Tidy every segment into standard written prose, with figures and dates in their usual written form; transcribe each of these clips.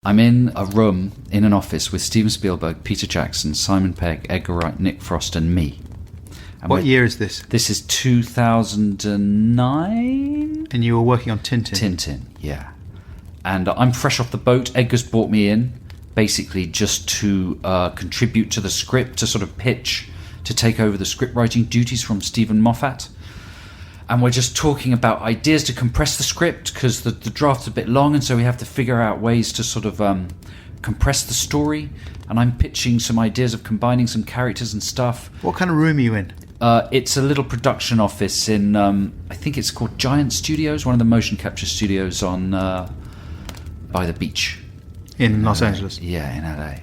I'm in a room in an office with Steven Spielberg, Peter Jackson, Simon Pegg, Edgar Wright, Nick Frost, and me. And what year is this? This is 2009. And you were working on Tintin? Tintin, yeah. And I'm fresh off the boat. Edgar's brought me in, basically just to contribute to the script, to sort of pitch, to take over the script writing duties from Stephen Moffat. And we're just talking about ideas to compress the script, because the draft's a bit long, and so we have to figure out ways to sort of compress the story. And I'm pitching some ideas of combining some characters and stuff. What kind of room are you in? It's a little production office in, I think it's called Giant Studios, one of the motion capture studios on by the beach. In Los Angeles? Yeah, in LA.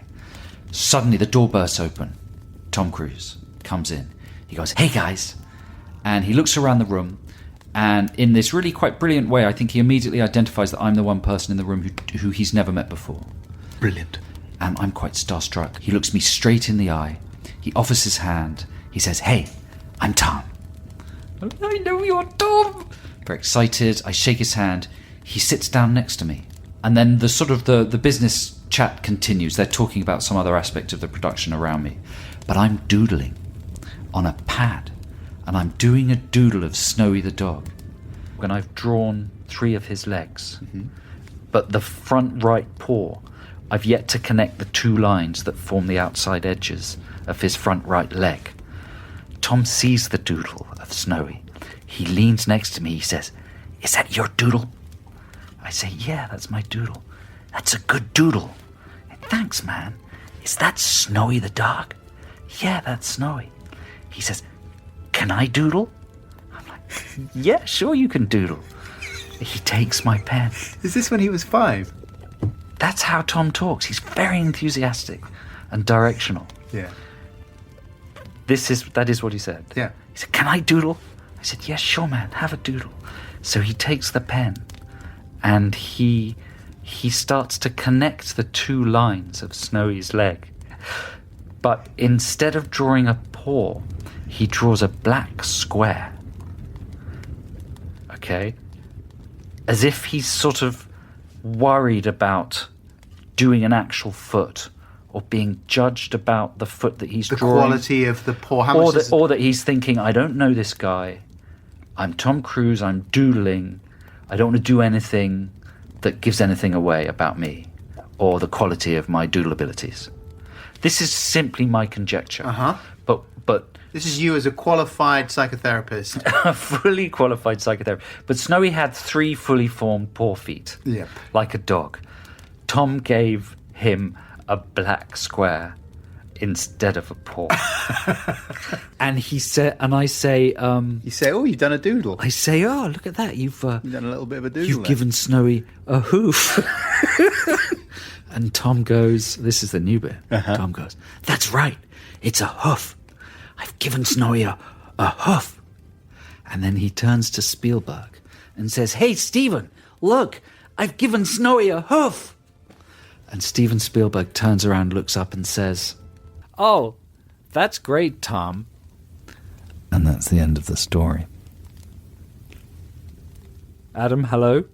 Suddenly the door bursts open. Tom Cruise comes in. He goes, "Hey guys." And he looks around the room, and in this really quite brilliant way, I think he immediately identifies that I'm the one person in the room who he's never met before. Brilliant. And I'm quite starstruck. He looks me straight in the eye. He offers his hand. He says, "Hey, I'm Tom." "I know you're Tom." Very excited. I shake his hand. He sits down next to me. And then the sort of the business chat continues. They're talking about some other aspect of the production around me. But I'm doodling on a pad. And I'm doing a doodle of Snowy the dog. And I've drawn 3 of his legs. Mm-hmm. But the front right paw, I've yet to connect the 2 lines that form the outside edges of his front right leg. Tom sees the doodle of Snowy. He leans next to me. He says, "Is that your doodle?" I say, "Yeah, that's my doodle." "That's a good doodle." "Thanks, man." "Is that Snowy the dog?" "Yeah, that's Snowy." He says, "Can I doodle?" I'm like, "Yeah, sure you can doodle." He takes my pen. Is this when he was 5? That's how Tom talks. He's very enthusiastic and directional. Yeah. That is what he said. Yeah. He said, "Can I doodle?" I said, "Yeah, sure, man, have a doodle." So he takes the pen and he starts to connect the 2 lines of Snowy's leg. But instead of drawing a paw, he draws a black square. Okay? As if he's sort of worried about doing an actual foot, or being judged about the foot that he's drawing. The quality of the paw. Or that he's thinking, "I don't know this guy. I'm Tom Cruise. I'm doodling. I don't want to do anything that gives anything away about me or the quality of my doodle abilities." This is simply my conjecture. Uh-huh. But this is you as a qualified psychotherapist. A fully qualified psychotherapist. But Snowy had 3 fully formed paw feet. Yep. Like a dog. Tom gave him a black square instead of a paw. And he said, and I say, you say, "Oh, you've done a doodle." I say, "Oh, look at that. You've done a little bit of a doodle. You've given Snowy a hoof." And Tom goes, this is the new bit. Uh-huh. Tom goes, "That's right. It's a hoof. I've given Snowy a hoof." And then he turns to Spielberg and says, "Hey, Steven, look, I've given Snowy a hoof." And Steven Spielberg turns around, looks up and says, "Oh, that's great, Tom." And that's the end of the story. Adam, hello?